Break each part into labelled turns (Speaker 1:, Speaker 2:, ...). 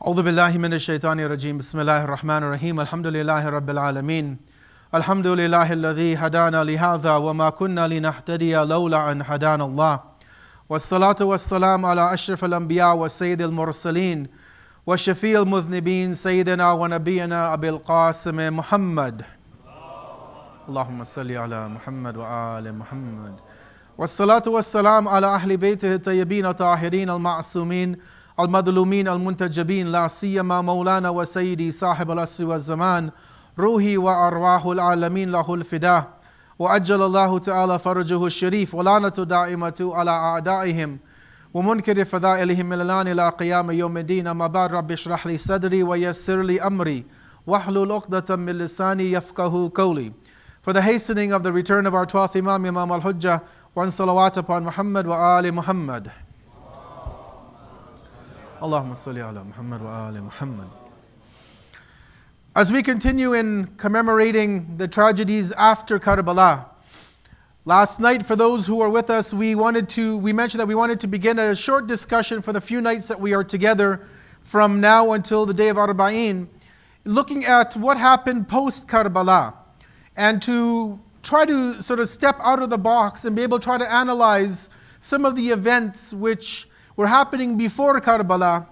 Speaker 1: أعوذ بالله من الشيطان الرجيم بسم الله الرحمن الرحيم الحمد لله رب العالمين الحمد لله الذي هدانا لهذا وما كنا لنهتدي لولا أن هدانا الله والصلاة والسلام على أشرف الأنبياء والسيد المرسلين وشفيع المذنبين سيدنا ونبينا أبي القاسم محمد اللهم صل على محمد وآل محمد والصلاة والسلام على أهل بيته الطيبين الطاهرين المعصومين المظلومين المنتجبين لا سيما مولانا وسيدي صاحب العصر والزمان روحي وأرواح العالمين له الفداء وأجل الله تعالى فرجه الشريف ولعنة دائمة على أعدائهم ومنكر فضائلهم من الآن إلى قيام يوم الدين أما بعد رب اشرح لي صدري ويسر لي أمري واحلل عقدة من لساني يفقهوا قولي. For the hastening of the return of our 12th Imam, Imam al-Hujjah, one salawat upon Muhammad wa ali Muhammad. Allahumma salli ala Muhammad wa ali Muhammad. As we continue in commemorating the tragedies after Karbala, last night, for those who were with us, we mentioned that we wanted to begin a short discussion for the few nights that we are together from now until the day of Arba'een, looking at what happened post Karbala, and to try to sort of step out of the box and be able to try to analyze some of the events which were happening before Karbala,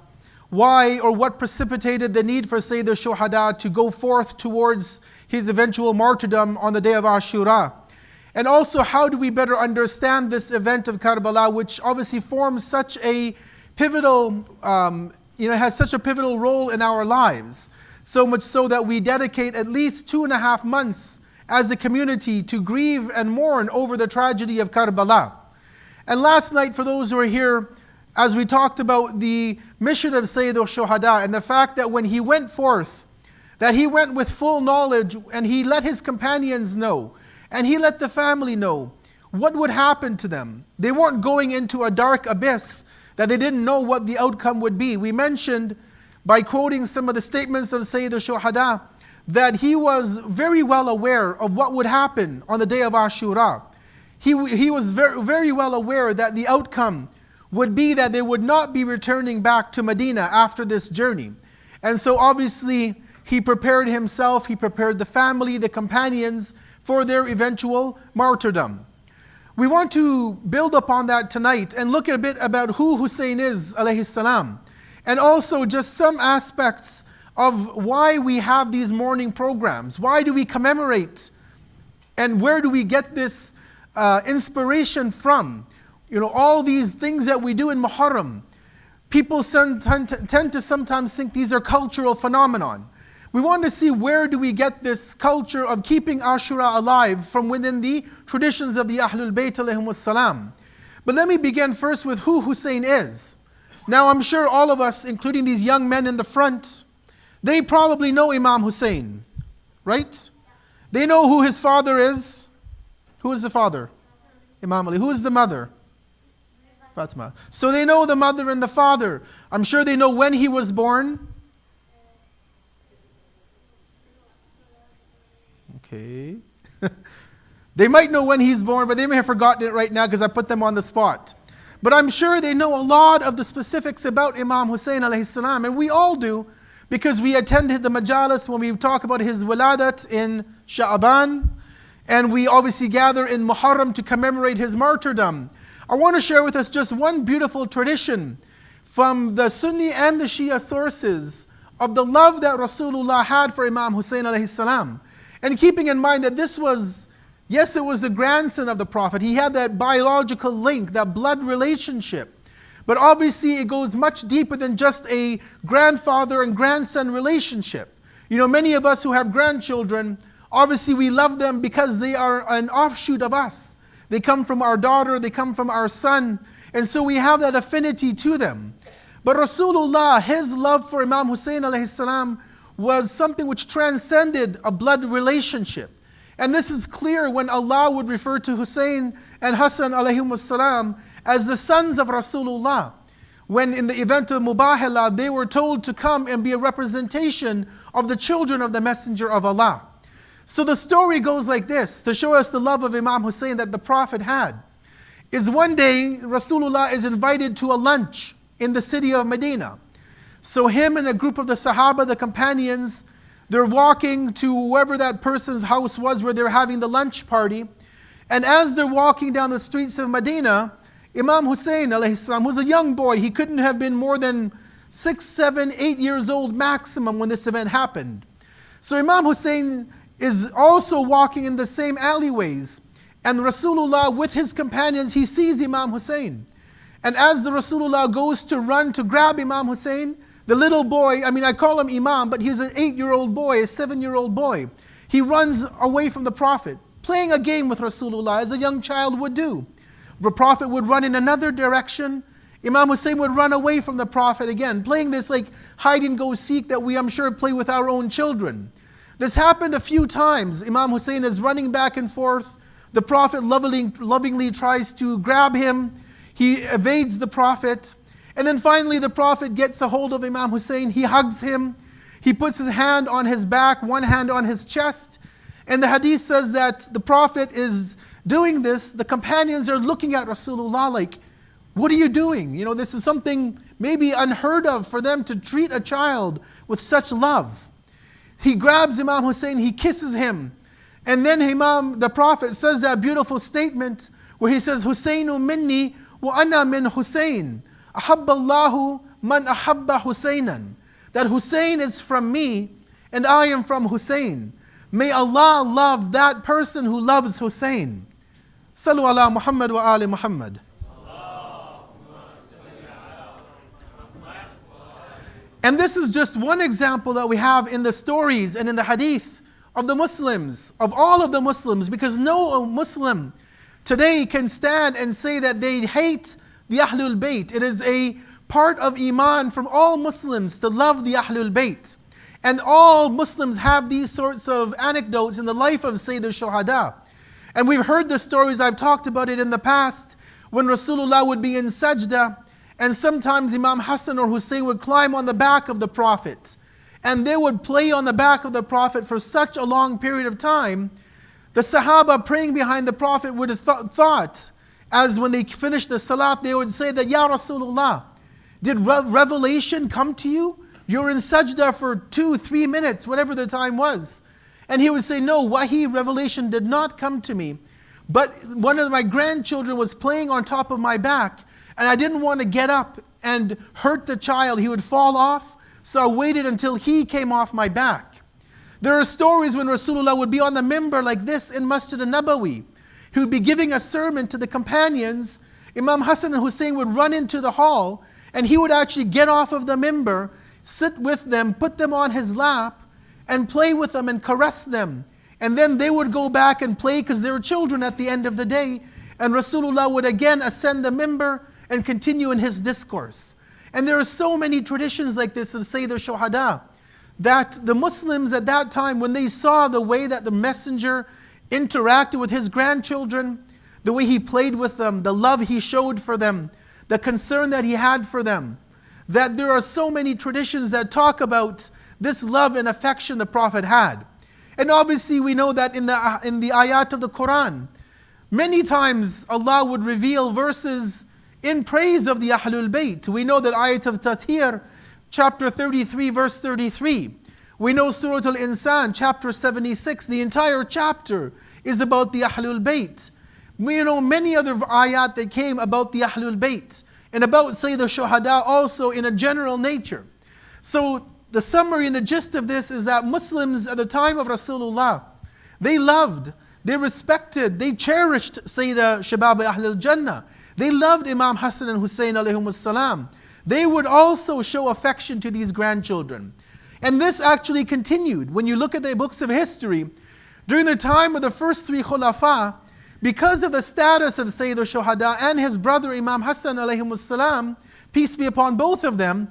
Speaker 1: why or what precipitated the need for Sayyid al-Shuhada to go forth towards his eventual martyrdom on the day of Ashura. And also, how do we better understand this event of Karbala, which obviously forms such a pivotal, has such a pivotal role in our lives. So much so that we dedicate at least 2.5 months as a community to grieve and mourn over the tragedy of Karbala. And last night, for those who are here, as we talked about the mission of Sayyid al-Shuhada and the fact that when he went forth, that he went with full knowledge and he let his companions know and he let the family know what would happen to them. They weren't going into a dark abyss that they didn't know what the outcome would be. We mentioned, by quoting some of the statements of Sayyid al-Shuhada, that he was very well aware of what would happen on the day of Ashura. He was very, very well aware that the outcome would be that they would not be returning back to Medina after this journey. And so obviously he prepared himself, he prepared the family, the companions for their eventual martyrdom. We want to build upon that tonight and look a bit about who Hussain is, alayhi salam, and also just some aspects of why we have these mourning programs. Why do we commemorate? And where do we get this inspiration from? All these things that we do in Muharram, people tend to sometimes think these are cultural phenomenon. We want to see, where do we get this culture of keeping Ashura alive from within the traditions of the Ahlul Bayt alayhimus salam. But let me begin first with who Hussain is. Now I'm sure all of us, including these young men in the front, they probably know Imam Hussain, right? They know who his father is. Who is the father? Imam Ali. Who is the mother? Fatima. So they know the mother and the father. I'm sure they know when he was born. Okay. They might know when he's born, but they may have forgotten it right now because I put them on the spot. But I'm sure they know a lot of the specifics about Imam Hussain alayhi salam, and we all do, because we attended the majalis when we talk about his wiladat in Sha'ban, and we obviously gather in Muharram to commemorate his martyrdom. I want to share with us just one beautiful tradition from the Sunni and the Shia sources of the love that Rasulullah had for Imam Hussain alayhi salam. And keeping in mind that this was, yes, it was the grandson of the Prophet. He had that biological link, that blood relationship. But obviously it goes much deeper than just a grandfather and grandson relationship. Many of us who have grandchildren, obviously we love them because they are an offshoot of us. They come from our daughter, they come from our son, and so we have that affinity to them. But Rasulullah, his love for Imam Hussain alayhi salam was something which transcended a blood relationship. And this is clear when Allah would refer to Hussain and Hassan alayhimus salam as the sons of Rasulullah. When in the event of Mubahala, they were told to come and be a representation of the children of the Messenger of Allah. So the story goes like this, to show us the love of Imam Hussain that the Prophet had. Is one day, Rasulullah is invited to a lunch in the city of Medina. So him and a group of the Sahaba, the companions, they're walking to whoever that person's house was where they're having the lunch party. And as they're walking down the streets of Medina, Imam Hussain alayhi salam was a young boy. He couldn't have been more than 6, 7, 8 years old maximum when this event happened. So Imam Hussain is also walking in the same alleyways. And Rasulullah with his companions, he sees Imam Hussain. And as the Rasulullah goes to run to grab Imam Hussain, the little boy, I call him Imam, but he's an 8-year-old boy, a 7-year-old boy. He runs away from the Prophet, playing a game with Rasulullah as a young child would do. The Prophet would run in another direction. Imam Hussain would run away from the Prophet again, playing this like hide and go seek that we, I'm sure, play with our own children. This happened a few times. Imam Hussain is running back and forth. The Prophet lovingly tries to grab him. He evades the Prophet. And then finally the Prophet gets a hold of Imam Hussain. He hugs him. He puts his hand on his back, one hand on his chest. And the hadith says that the Prophet is doing this. The companions are looking at Rasulullah like, what are you doing? This is something maybe unheard of for them to treat a child with such love. He grabs Imam Hussain, he kisses him. And then the Prophet says that beautiful statement where he says, Husainu minni wa ana min Hussain. Ahabballahu man ahabba Husainan. That Hussain is from me and I am from Hussain. May Allah love that person who loves Hussain. Sallu ala Muhammad wa ali Muhammad. And this is just one example that we have in the stories and in the hadith of the Muslims, of all of the Muslims, because no Muslim today can stand and say that they hate the Ahlul Bayt. It is a part of Iman from all Muslims to love the Ahlul Bayt. And all Muslims have these sorts of anecdotes in the life of Sayyid al-Shuhada. And we've heard the stories, I've talked about it in the past, when Rasulullah would be in sajda, and sometimes Imam Hassan or Hussein would climb on the back of the Prophet. And they would play on the back of the Prophet for such a long period of time. The Sahaba praying behind the Prophet would have thought, as when they finished the salat, they would say that, Ya Rasulullah, did revelation come to you? You were in sajda for 2-3 minutes, whatever the time was. And he would say, no, wahi, revelation did not come to me. But one of my grandchildren was playing on top of my back, and I didn't want to get up and hurt the child. He would fall off, so I waited until he came off my back. There are stories when Rasulullah would be on the mimbar like this in Masjid al-Nabawi. He would be giving a sermon to the companions. Imam Hassan and Hussein would run into the hall, and he would actually get off of the mimbar, sit with them, put them on his lap, and play with them and caress them. And then they would go back and play because they were children at the end of the day. And Rasulullah would again ascend the mimbar and continue in his discourse. And there are so many traditions like this in Sayyid al-Shuhada, that the Muslims at that time, when they saw the way that the messenger interacted with his grandchildren, the way he played with them, the love he showed for them, the concern that he had for them, that there are so many traditions that talk about this love and affection the Prophet had. And obviously we know that in the ayat of the Quran, many times Allah would reveal verses in praise of the Ahlul Bayt. We know that ayat of Tathir, chapter 33, verse 33. We know Surah Al-Insan, chapter 76, the entire chapter is about the Ahlul Bayt. We know many other ayat that came about the Ahlul Bayt and about Sayyid al-Shuhada also in a general nature. So the summary and the gist of this is that Muslims at the time of Rasulullah, they loved, they respected, they cherished Sayyida Shabab Ahlul Jannah. They loved Imam Hassan and Hussein alayhimus salam. They would also show affection to these grandchildren. And this actually continued. When you look at the books of history, during the time of the first 3 Khulafa, because of the status of Sayyid al-Shuhada and his brother Imam Hassan alayhimus salam, peace be upon both of them,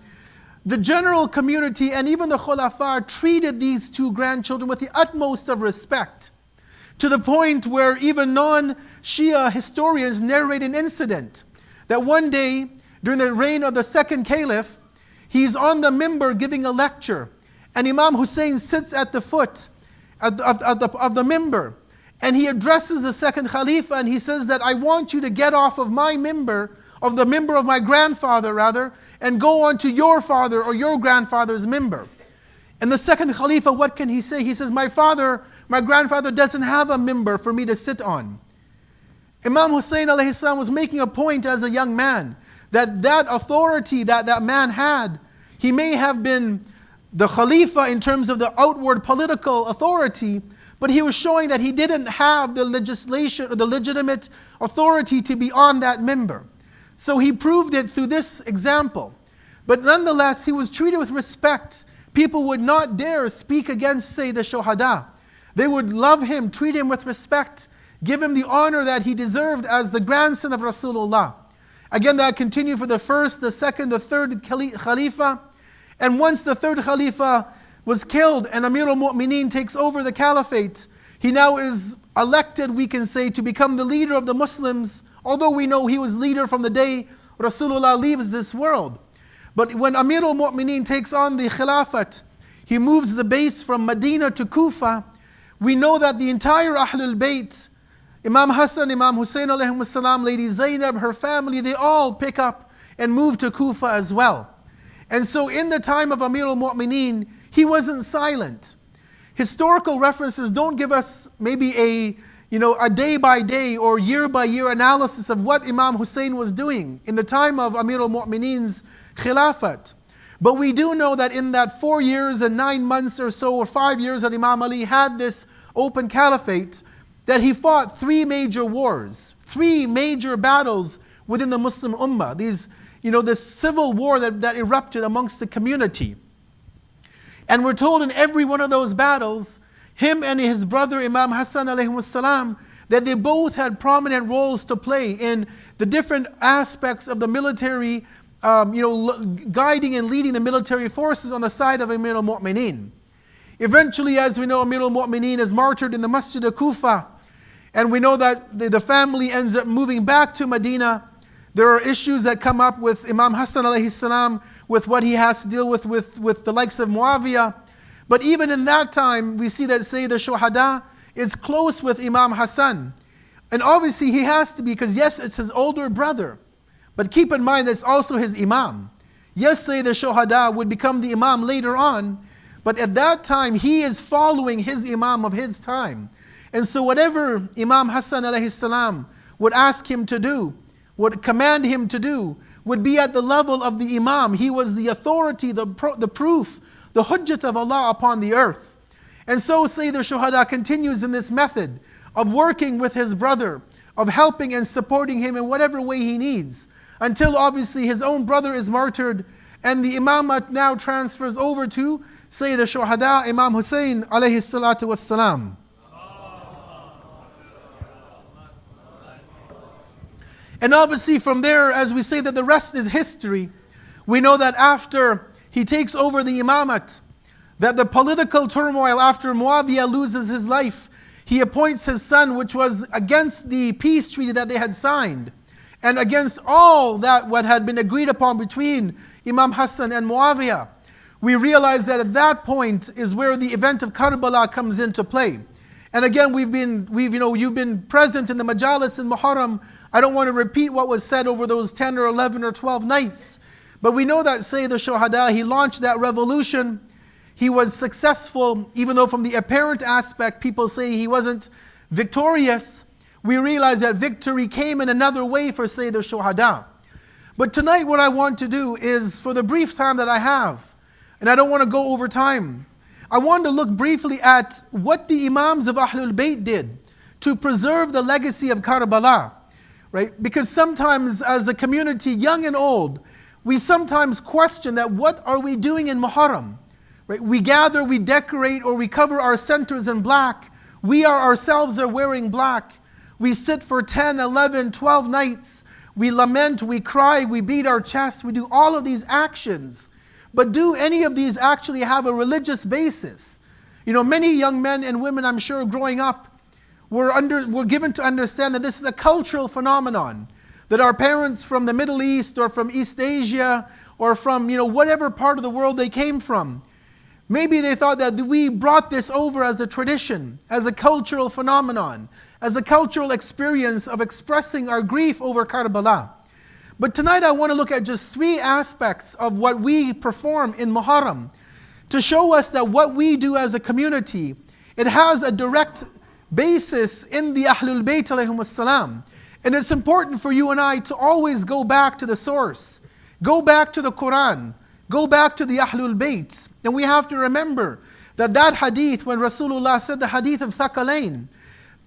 Speaker 1: the general community and even the Khulafa treated these 2 grandchildren with the utmost of respect, to the point where even non-Shia historians narrate an incident that one day during the reign of the 2nd Caliph, he's on the mimbar giving a lecture, and Imam Hussain sits at the foot of the mimbar, and he addresses the 2nd Khalifa and he says that I want you to get off of my mimbar of the member of my grandfather rather, and go on to your father or your grandfather's member. And the second Khalifa, what can he say? He says, my grandfather doesn't have a member for me to sit on. Imam Hussain alayhi salam was making a point as a young man that authority that man had, he may have been the Khalifa in terms of the outward political authority, but he was showing that he didn't have the legislation or the legitimate authority to be on that member. So he proved it through this example. But nonetheless, he was treated with respect. People would not dare speak against, say, the Shuhada. They would love him, treat him with respect, give him the honor that he deserved as the grandson of Rasulullah. Again, that continued for the first, the second, the third Khalifa. And once the third Khalifa was killed and Amir al-Mu'mineen takes over the caliphate, he now is elected, we can say, to become the leader of the Muslims, although we know he was leader from the day Rasulullah leaves this world. But when Amir al-Mu'mineen takes on the Khilafat, he moves the base from Medina to Kufa. We know that the entire Ahlul Bayt, Imam Hassan, Imam Hussain alayhim salam, Lady Zainab, her family, they all pick up and move to Kufa as well. And so in the time of Amir al-Mu'mineen, he wasn't silent. Historical references don't give us maybe a day by day or year by year analysis of what Imam Hussain was doing in the time of Amir al-Mu'mineen's Khilafat. But we do know that in that 4 years and 9 months or so, or 5 years that Imam Ali had this open caliphate, that he fought 3 major wars, 3 major battles within the Muslim Ummah. This civil war that erupted amongst the community. And we're told in every one of those battles, him and his brother Imam Hassan alayhi salam, that they both had prominent roles to play in the different aspects of the military, guiding and leading the military forces on the side of Amir al-Mu'mineen. Eventually, as we know, Amir al-Mu'mineen is martyred in the Masjid of Kufa, and we know that the family ends up moving back to Medina. There are issues that come up with Imam Hassan alayhi salam, with what he has to deal with the likes of Muawiyah. But even in that time, we see that, say, the Shuhada is close with Imam Hassan. And obviously he has to be, because yes, it's his older brother. But keep in mind, it's also his Imam. Yes, say the Shuhada would become the Imam later on, but at that time, he is following his Imam of his time. And so whatever Imam Hassan alayhi salam would ask him to do, would command him to do, would be at the level of the Imam. He was the authority, the proof, the hujjat of Allah upon the earth. And so, say the Shuhada continues in this method of working with his brother, of helping and supporting him in whatever way he needs, until obviously his own brother is martyred, and the Imamat now transfers over to, say the Shuhada, Imam Hussain alayhi salatu wassalam. And obviously from there, as we say that the rest is history, we know that after he takes over the Imamat, that the political turmoil after Muawiyah loses his life, he appoints his son, which was against the peace treaty that they had signed, and against all that what had been agreed upon between Imam Hassan and Muawiyah. We realize that at that point is where the event of Karbala comes into play. And again, you've been present in the majalis in Muharram. I don't want to repeat what was said over those 10 or 11 or 12 nights. But we know that, say the Shuhada, he launched that revolution. He was successful, even though from the apparent aspect, people say he wasn't victorious. We realize that victory came in another way for, say, the Shuhada. But tonight what I want to do is, for the brief time that I have, and I don't want to go over time, I want to look briefly at what the Imams of Ahlul Bayt did to preserve the legacy of Karbala. Right? Because sometimes as a community, young and old, we sometimes question that what are we doing in Muharram? Right? We gather, we decorate, or we cover our centers in black. We ourselves are wearing black. We sit for 10, 11, 12 nights. We lament, we cry, we beat our chests, we do all of these actions. But do any of these actually have a religious basis? Many young men and women, I'm sure, growing up, were given to understand that this is a cultural phenomenon, that our parents from the Middle East or from East Asia or from whatever part of the world they came from, maybe they thought that we brought this over as a tradition, as a cultural phenomenon, as a cultural experience of expressing our grief over Karbala. But tonight I want to look at just 3 aspects of what we perform in Muharram to show us that what we do as a community, it has a direct basis in the Ahlul Bayt alayhimus salam. And it's important for you and I to always go back to the source. Go back to the Quran. Go back to the Ahlul Bayt. And we have to remember that that hadith, when Rasulullah said the hadith of Thaqalain,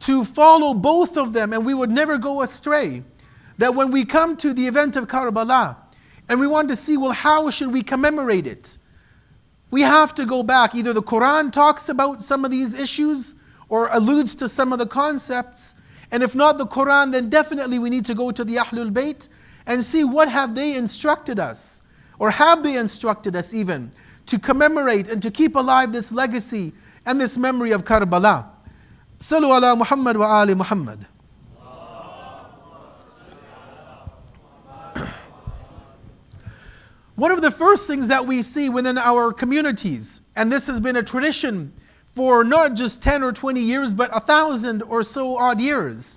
Speaker 1: to follow both of them and we would never go astray. That when we come to the event of Karbala and we want to see, well, how should we commemorate it? We have to go back. Either the Quran talks about some of these issues or alludes to some of the concepts. And if not the Quran, then definitely we need to go to the Ahlul Bayt and see what have they instructed us, or have they instructed us even, to commemorate and to keep alive this legacy and this memory of Karbala. Sallu ala Muhammad wa ali Muhammad. One of the first things that we see within our communities, and this has been a tradition for not just 10 or 20 years, but 1,000 or so odd years,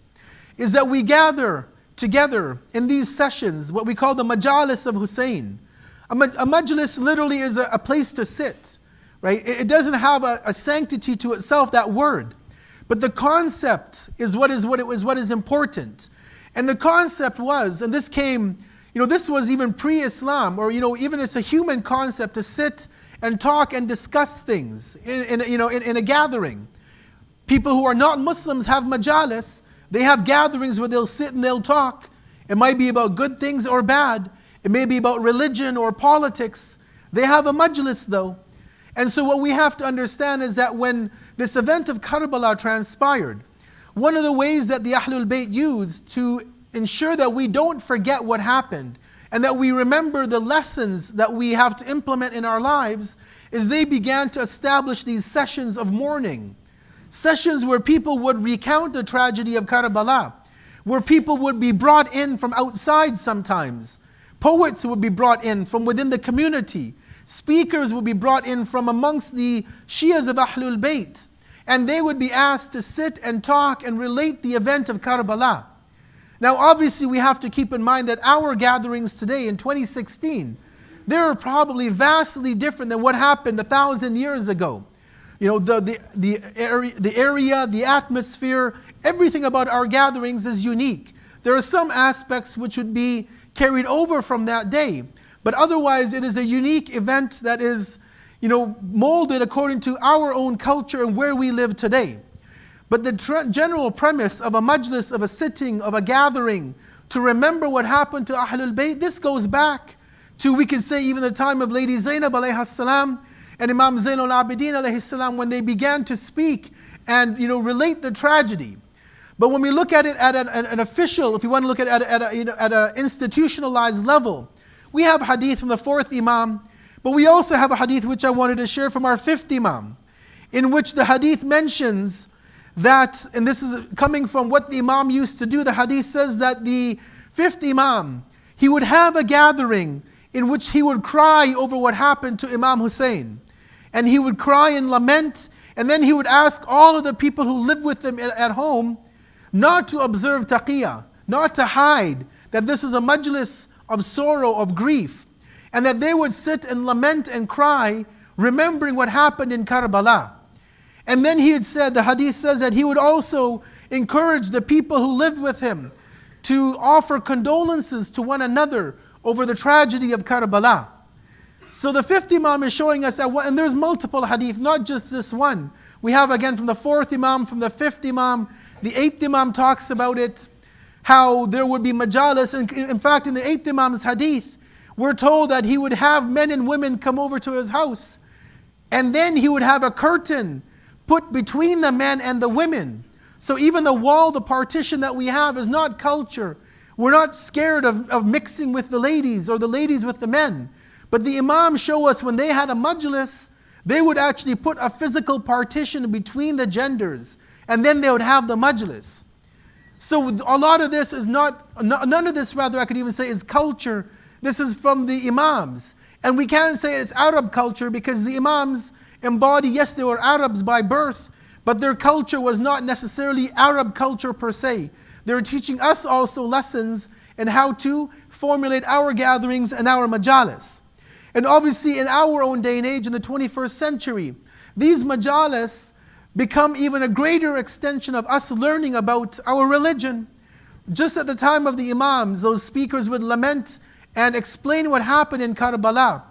Speaker 1: is that we gather together in these sessions, what we call the Majalis of Hussain. A majlis literally is a place to sit, right? It doesn't have a sanctity to itself, that word. But the concept is what is important. And the concept was, and this came, this was even pre-Islam, or even it's a human concept to sit and talk and discuss things in a gathering. People who are not Muslims have majalis. They have gatherings where they'll sit and they'll talk. It might be about good things or bad. It may be about religion or politics. They have a majlis though. And so what we have to understand is that when this event of Karbala transpired, one of the ways that the Ahlul Bayt used to ensure that we don't forget what happened and that we remember the lessons that we have to implement in our lives is they began to establish these sessions of mourning. Sessions where people would recount the tragedy of Karbala, where people would be brought in from outside sometimes. Poets would be brought in from within the community. Speakers would be brought in from amongst the Shias of Ahlul Bayt. And they would be asked to sit and talk and relate the event of Karbala. Now obviously we have to keep in mind that our gatherings today in 2016, they're probably vastly different than what happened 1,000 years ago. The area, the atmosphere, everything about our gatherings is unique. There are some aspects which would be carried over from that day, but otherwise it is a unique event that is, molded according to our own culture and where we live today. But the general premise of a majlis, of a sitting, of a gathering, to remember what happened to Ahlul Bayt, this goes back to, we can say, even the time of Lady Zainab alayhi salam and Imam Zainul Abidin alayhi salam, when they began to speak and relate the tragedy. But when we look at it at an official, if we want to look at it at an institutionalized level, we have hadith from the 4th Imam, but we also have a hadith which I wanted to share from our 5th Imam, in which the hadith mentions that, and this is coming from what the Imam used to do, the hadith says that the 5th Imam, he would have a gathering in which he would cry over what happened to Imam Hussain. And he would cry and lament, and then he would ask all of the people who live with him at home not to observe taqiyya, not to hide, that this is a majlis of sorrow, of grief, and that they would sit and lament and cry, remembering what happened in Karbala. And then he had said, the hadith says that he would also encourage the people who lived with him to offer condolences to one another over the tragedy of Karbala. So the 5th Imam is showing us that, and there's multiple hadith, not just this one. We have again from the 4th Imam, from the 5th Imam, the 8th Imam talks about it, how there would be majalis. And in fact, in the 8th Imam's hadith, we're told that he would have men and women come over to his house, and then he would have a curtain put between the men and the women. So even the wall, the partition that we have is not culture. We're not scared of mixing with the ladies or the ladies with the men. But the Imams show us when they had a majlis, they would actually put a physical partition between the genders, and then they would have the majlis. So a lot of this is none of this, rather I could even say, is culture. This is from the Imams. And we can't say it's Arab culture because the Imams embody, yes, they were Arabs by birth, but their culture was not necessarily Arab culture per se. They were teaching us also lessons in how to formulate our gatherings and our majalis. And obviously in our own day and age, in the 21st century, these majalis become even a greater extension of us learning about our religion. Just at the time of the Imams, those speakers would lament and explain what happened in Karbala.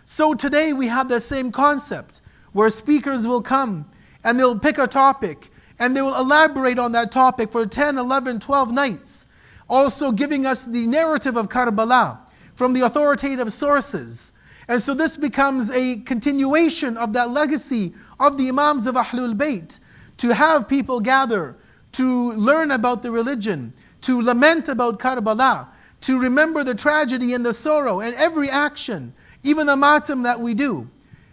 Speaker 1: So today we have the same concept, where speakers will come and they'll pick a topic and they will elaborate on that topic for 10, 11, 12 nights, also giving us the narrative of Karbala from the authoritative sources. And so this becomes a continuation of that legacy of the Imams of Ahlul Bayt, to have people gather, to learn about the religion, to lament about Karbala, to remember the tragedy and the sorrow and every action, even the matam that we do.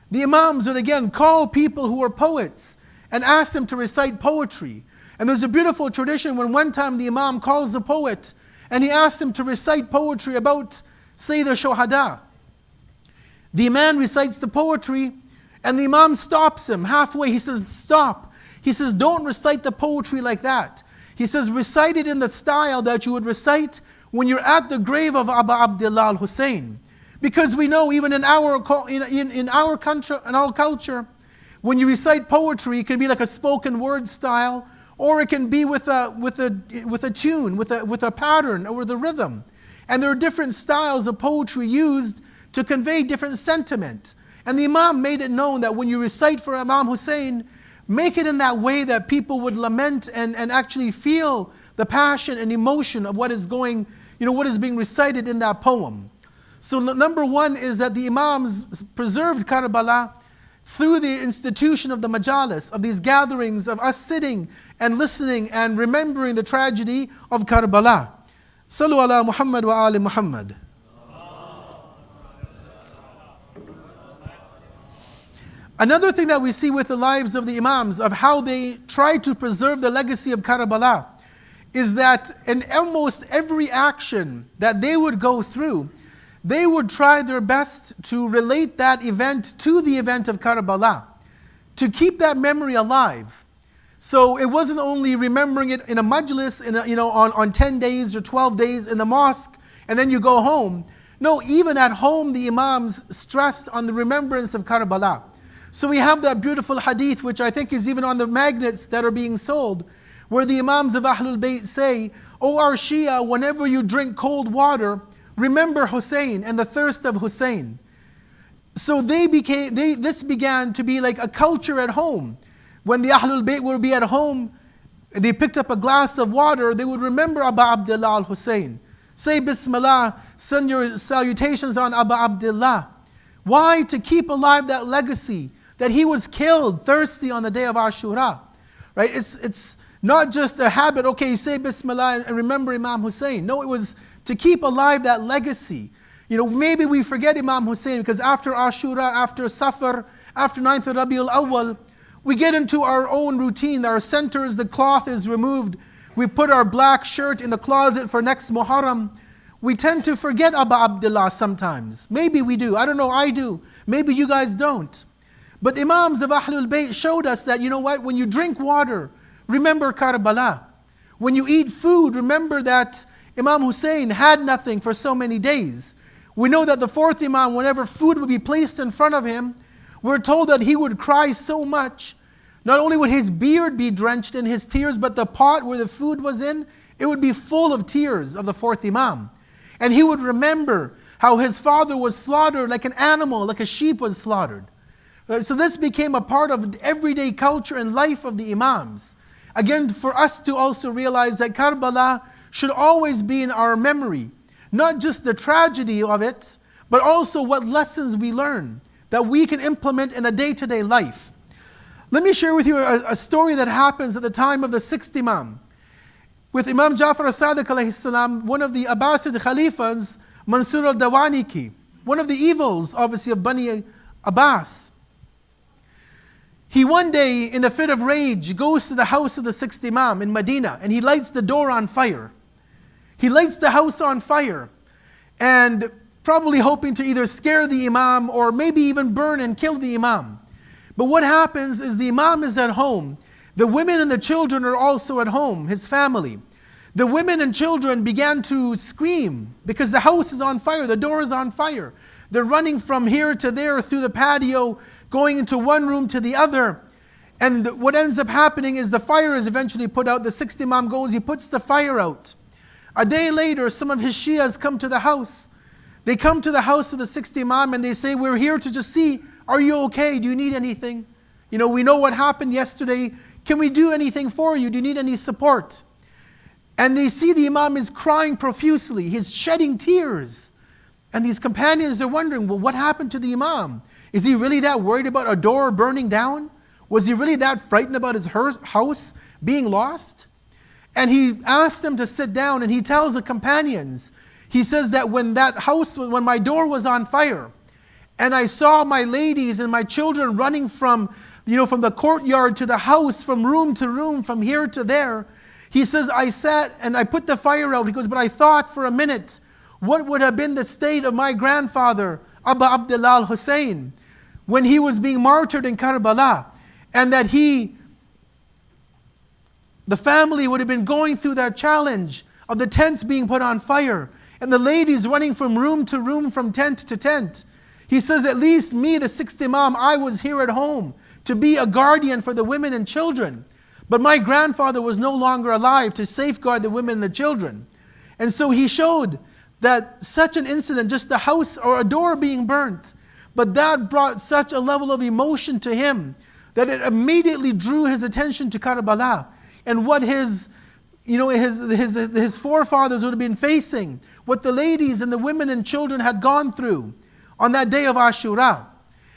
Speaker 1: The Imams would again call people who were poets and ask them to recite poetry. And there's a beautiful tradition when one time the Imam calls a poet and he asks him to recite poetry about, say, the Shuhada. The man recites the poetry and the Imam stops him halfway. He says, stop. He says, don't recite the poetry like that. He says, recite it in the style that you would recite when you're at the grave of Abu Abdullah al-Hussein. Because we know even in our culture, when you recite poetry, it can be like a spoken word style, or it can be with a tune, with a pattern, or with a rhythm. And there are different styles of poetry used to convey different sentiment. And the Imam made it known that when you recite for Imam Hussain, make it in that way that people would lament and actually feel the passion and emotion of what is going, what is being recited in that poem. So number one is that the Imams preserved Karbala through the institution of the majalis, of these gatherings of us sitting and listening and remembering the tragedy of Karbala. Sallu ala Muhammad wa ali Muhammad. Another thing that we see with the lives of the Imams, of how they try to preserve the legacy of Karbala, is that in almost every action that they would go through, they would try their best to relate that event to the event of Karbala, to keep that memory alive. So it wasn't only remembering it in a majlis, on 10 days or 12 days in the mosque, and then you go home. No, even at home the Imams stressed on the remembrance of Karbala. So we have that beautiful hadith, which I think is even on the magnets that are being sold, where the Imams of Ahlul Bayt say, "O our Shia, whenever you drink cold water, remember Hussein and the thirst of Hussein." So this began to be like a culture at home. When the Ahlul Bayt would be at home, they picked up a glass of water, they would remember Abu Abdullah al-Hussein. Say Bismillah, send your salutations on Abu Abdullah. Why? To keep alive that legacy, that he was killed thirsty on the day of Ashura. Right? It's not just a habit, okay, say Bismillah and remember Imam Hussain. No, it was to keep alive that legacy. Maybe we forget Imam Hussain because after Ashura, after Safar, after 9th of Rabiul Awwal, we get into our own routine. Our centers, the cloth is removed. We put our black shirt in the closet for next Muharram. We tend to forget Abu Abdullah sometimes. Maybe we do. I don't know, I do. Maybe you guys don't. But Imams of Ahlul Bayt showed us that, when you drink water, remember Karbala. When you eat food, remember that Imam Hussain had nothing for so many days. We know that the fourth Imam, whenever food would be placed in front of him, we're told that he would cry so much. Not only would his beard be drenched in his tears, but the pot where the food was in, it would be full of tears of the fourth Imam. And he would remember how his father was slaughtered like an animal, like a sheep was slaughtered. So this became a part of everyday culture and life of the Imams. Again, for us to also realize that Karbala should always be in our memory. Not just the tragedy of it, but also what lessons we learn that we can implement in a day-to-day life. Let me share with you a story that happens at the time of the 6th Imam. With Imam Jafar as-Sadiq alayhi salam, one of the Abbasid Khalifas, Mansur al-Dawaniki, one of the evils, obviously, of Bani Abbas. He one day, in a fit of rage, goes to the house of the 6th Imam in Medina, and he lights the door on fire. He lights the house on fire, and probably hoping to either scare the Imam or maybe even burn and kill the Imam. But what happens is the Imam is at home. The women and the children are also at home, his family. the women and children began to scream because the house is on fire, the door is on fire. They're running from here to there through the patio, going into one room to the other. And what ends up happening is the fire is eventually put out. The 6th Imam goes, he puts the fire out. A day later, some of his Shias come to the house. They come to the house of the 6th Imam and they say, we're here to just see, are you okay? Do you need anything? You know, we know what happened yesterday. Can we do anything for you? Do you need any support? And they see the Imam is crying profusely. He's shedding tears. And these companions, they're wondering, well, what happened to the Imam? Is he really that worried about a door burning down? Was he really that frightened about his house being lost? And he asked them to sit down, and he tells the companions, he says that when my door was on fire, and I saw my ladies and my children running from the courtyard to the house, from room to room, from here to there, he says, I sat and I put the fire out. He goes, but I thought for a minute, what would have been the state of my grandfather, Abba Abdullah Hussain, when he was being martyred in Karbala, and that the family would have been going through that challenge of the tents being put on fire, and the ladies running from room to room, from tent to tent. He says, at least me, the 6th Imam, I was here at home to be a guardian for the women and children. But my grandfather was no longer alive to safeguard the women and the children. And so he showed that such an incident, just the house or a door being burnt, but that brought such a level of emotion to him that it immediately drew his attention to Karbala and what his forefathers would have been facing, what the ladies and the women and children had gone through on that day of Ashura.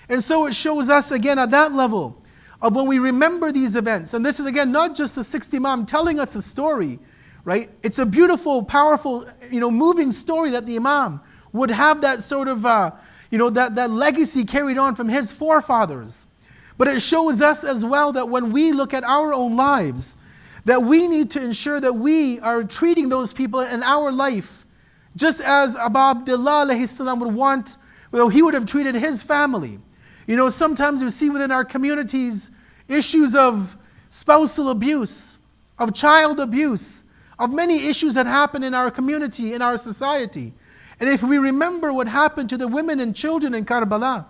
Speaker 1: And so it shows us again at that level of when we remember these events, and this is again not just the 6th Imam telling us a story, right? It's a beautiful, powerful, moving story that the Imam would have that sort of, that legacy carried on from his forefathers. But it shows us as well that when we look at our own lives, that we need to ensure that we are treating those people in our life just as Abu Abdullah alayhi salam would want, he would have treated his family. Sometimes we see within our communities issues of spousal abuse, of child abuse, of many issues that happen in our community, in our society. And if we remember what happened to the women and children in Karbala,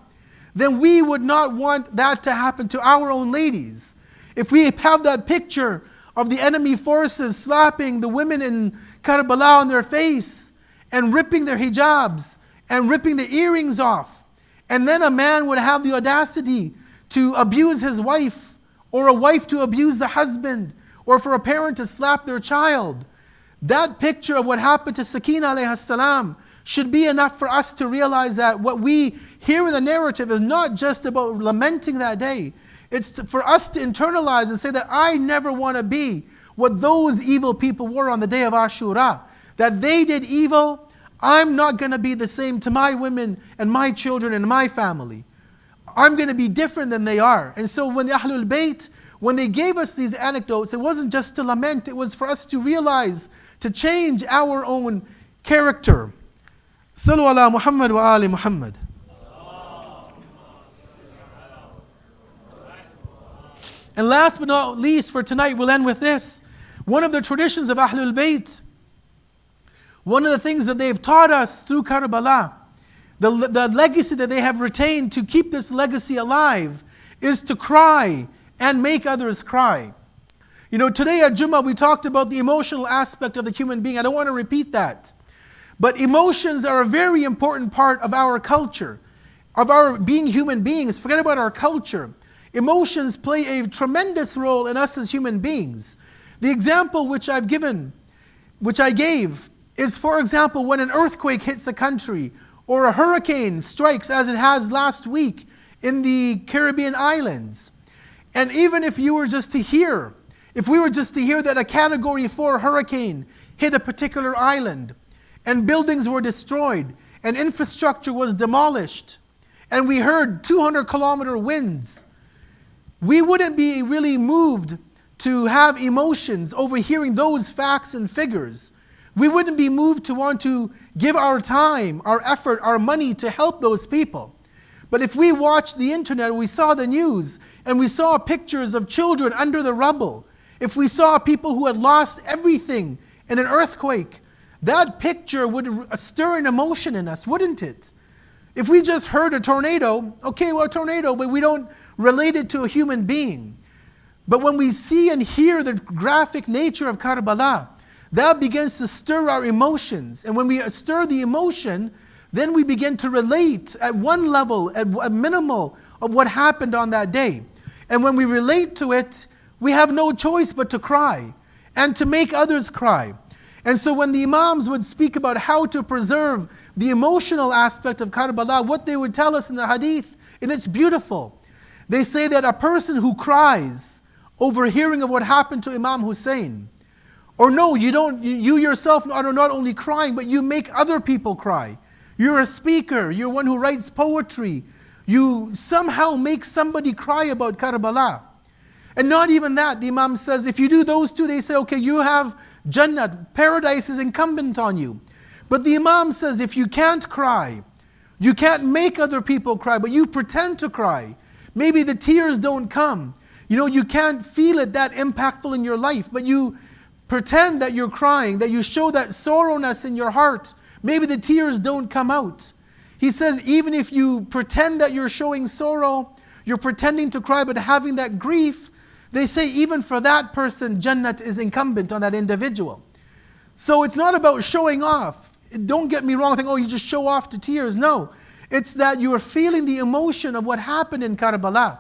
Speaker 1: then we would not want that to happen to our own ladies. If we have that picture of the enemy forces slapping the women in Karbala on their face and ripping their hijabs and ripping the earrings off, and then a man would have the audacity to abuse his wife, or a wife to abuse the husband, or for a parent to slap their child, that picture of what happened to Sakina alayhi salam should be enough for us to realize that what we hear in the narrative is not just about lamenting that day. It's for us to internalize and say that I never want to be what those evil people were on the day of Ashura. That they did evil, I'm not going to be the same to my women and my children and my family. I'm going to be different than they are. And so when the Ahlul Bayt, when they gave us these anecdotes, it wasn't just to lament, it was for us to realize, to change our own character. Sallu ala Muhammad wa ali Muhammad. And last but not least for tonight, we'll end with this. One of the traditions of Ahlul Bayt, one of the things that they've taught us through Karbala, the legacy that they have retained to keep this legacy alive, is to cry and make others cry. Today at Jummah we talked about the emotional aspect of the human being. I don't want to repeat that. But emotions are a very important part of our culture, of our being human beings. Forget about our culture. Emotions play a tremendous role in us as human beings. The example which I gave, is, for example, when an earthquake hits a country, or a hurricane strikes, as it has last week in the Caribbean islands. And even if we were just to hear that a Category 4 hurricane hit a particular island, and buildings were destroyed, and infrastructure was demolished, and we heard 200-kilometer winds, we wouldn't be really moved to have emotions over hearing those facts and figures. We wouldn't be moved to want to give our time, our effort, our money to help those people. But if we watched the internet, we saw the news, and we saw pictures of children under the rubble, if we saw people who had lost everything and an earthquake, that picture would stir an emotion in us, wouldn't it? If we just heard a tornado, okay, well, a tornado, but we don't relate it to a human being. But when we see and hear the graphic nature of Karbala, that begins to stir our emotions. And when we stir the emotion, then we begin to relate at one level, at a minimal of what happened on that day. And when we relate to it, we have no choice but to cry and to make others cry. And so when the Imams would speak about how to preserve the emotional aspect of Karbala, what they would tell us in the hadith, and it's beautiful. They say that a person who cries over hearing of what happened to Imam Hussain, or no, you yourself are not only crying, but you make other people cry. You're a speaker, you're one who writes poetry. You somehow make somebody cry about Karbala. And not even that, the Imam says, if you do those two, they say, okay, you have Jannah, paradise is incumbent on you. But the Imam says, if you can't cry, you can't make other people cry, but you pretend to cry. Maybe the tears don't come. You can't feel it that impactful in your life, but you pretend that you're crying, that you show that sorrowness in your heart. Maybe the tears don't come out. He says, even if you pretend that you're showing sorrow, you're pretending to cry, but having that grief, they say even for that person, Jannat is incumbent on that individual. So it's not about showing off. Don't get me wrong, think, oh, you just show off the tears. No, it's that you are feeling the emotion of what happened in Karbala.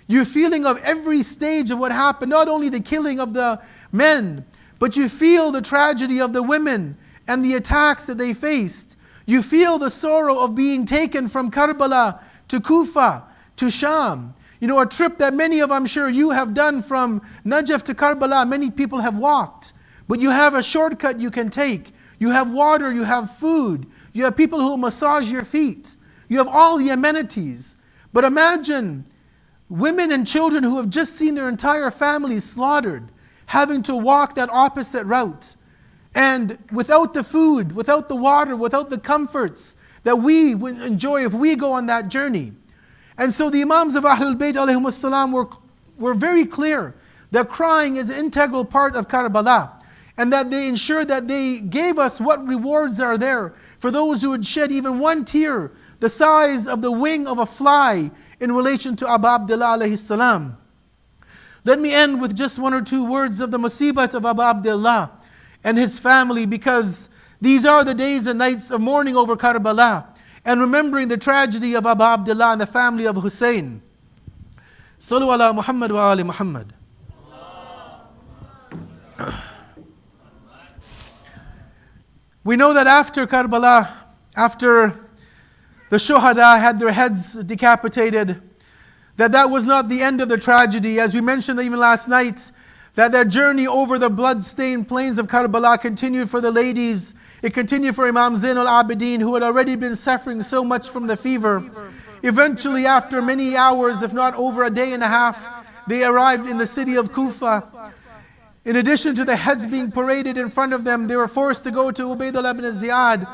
Speaker 1: You're feeling of every stage of what happened, not only the killing of the men, but you feel the tragedy of the women and the attacks that they faced. You feel the sorrow of being taken from Karbala to Kufa, to Sham. A trip that many of, I'm sure you have done from Najaf to Karbala, many people have walked. But you have a shortcut you can take. You have water, you have food. You have people who will massage your feet. You have all the amenities. But imagine women and children who have just seen their entire families slaughtered, having to walk that opposite route. And without the food, without the water, without the comforts that we would enjoy if we go on that journey. And so the Imams of Ahlul Bayt alayhimus salam were very clear that crying is an integral part of Karbala, and that they ensured that they gave us what rewards are there for those who would shed even one tear the size of the wing of a fly in relation to Abu Abdullah alayhi salam. Let me end with just one or two words of the musibat of Abu Abdullah and his family, because these are the days and nights of mourning over Karbala and remembering the tragedy of Abu Abdullah and the family of Hussain. Sallu ala Muhammad wa ali Muhammad. We know that after Karbala, after the Shuhada had their heads decapitated, that was not the end of the tragedy. As we mentioned even last night, that journey over the blood-stained plains of Karbala continued for the ladies. It continued for Imam Zain al-Abidin, who had already been suffering so much from the fever. Eventually, after many hours, if not over a day and a half, they arrived in the city of Kufa. In addition to the heads being paraded in front of them, they were forced to go to Ubaydullah ibn Ziyad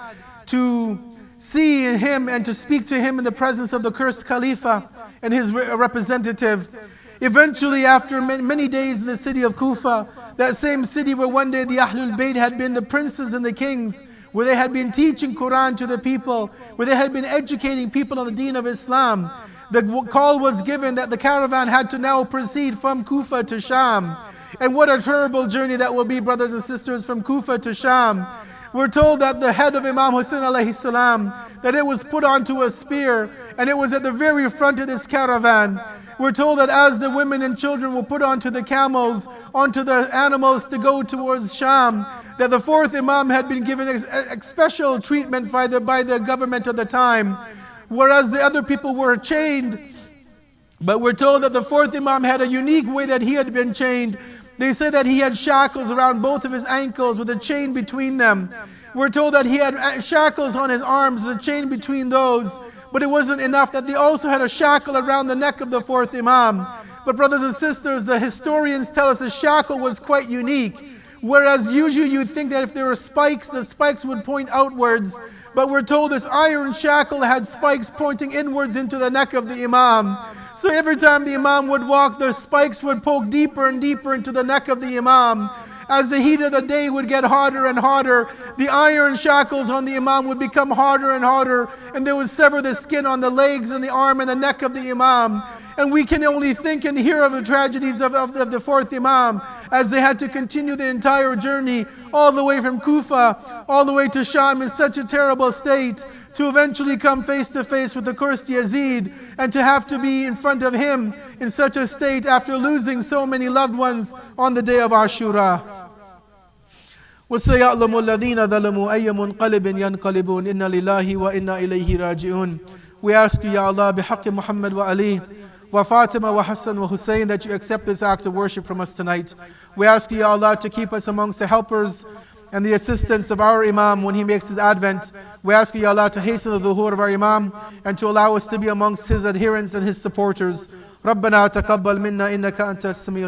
Speaker 1: to see him and to speak to him in the presence of the cursed Khalifa and his representative. Eventually, after many days in the city of Kufa, that same city where one day the Ahlul Bayt had been the princes and the kings, where they had been teaching Quran to the people, where they had been educating people on the deen of Islam, the call was given that the caravan had to now proceed from Kufa to Sham. And what a terrible journey that will be, brothers and sisters, from Kufa to Sham. We're told that the head of Imam Hussain alayhi salam, that it was put onto a spear, and it was at the very front of this caravan. We're told that as the women and children were put onto the camels, onto the animals to go towards Sham, that the fourth Imam had been given a special treatment by the government of the time, whereas the other people were chained. But we're told that the fourth Imam had a unique way that he had been chained. They say that he had shackles around both of his ankles with a chain between them. We're told that he had shackles on his arms with a chain between those. But it wasn't enough, that they also had a shackle around the neck of the fourth Imam. But brothers and sisters, the historians tell us the shackle was quite unique. Whereas usually you'd think that if there were spikes, the spikes would point outwards. But we're told this iron shackle had spikes pointing inwards into the neck of the Imam. So every time the Imam would walk, the spikes would poke deeper and deeper into the neck of the Imam. as the heat of the day would get hotter and hotter, the iron shackles on the Imam would become harder and harder, and they would sever the skin on the legs and the arm and the neck of the Imam. And we can only think and hear of the tragedies of the fourth Imam, as they had to continue the entire journey all the way from Kufa, all the way to Sham in such a terrible state, to eventually come face to face with the cursed Yazid, and to have to be in front of him in such a state after losing so many loved ones on the day of Ashura. وَسَيَعْلَمُ الَّذِينَ ظَلَمُوا أَيَّ مُنْقَلِبٍ يَنْقَلِبُونَ إِنَّ لِلَّهِ وَإِنَّا إِلَيْهِ رَاجِعُونَ. We ask you, Ya Allah, بِحَقِّ Muhammad wa Ali, wa Fatima wa Hassan wa Hussain, that you accept this act of worship from us tonight. We ask you, Ya Allah, to keep us amongst the helpers and the assistants of our Imam when he makes his advent. We ask you, Ya Allah, to hasten the dhuhur of our Imam and to allow us to be amongst his adherents and his supporters. رَبَّنَا تَقَبَّلْ مِنَّا إِنَّكَ أَنْتَ السَّمِيعُ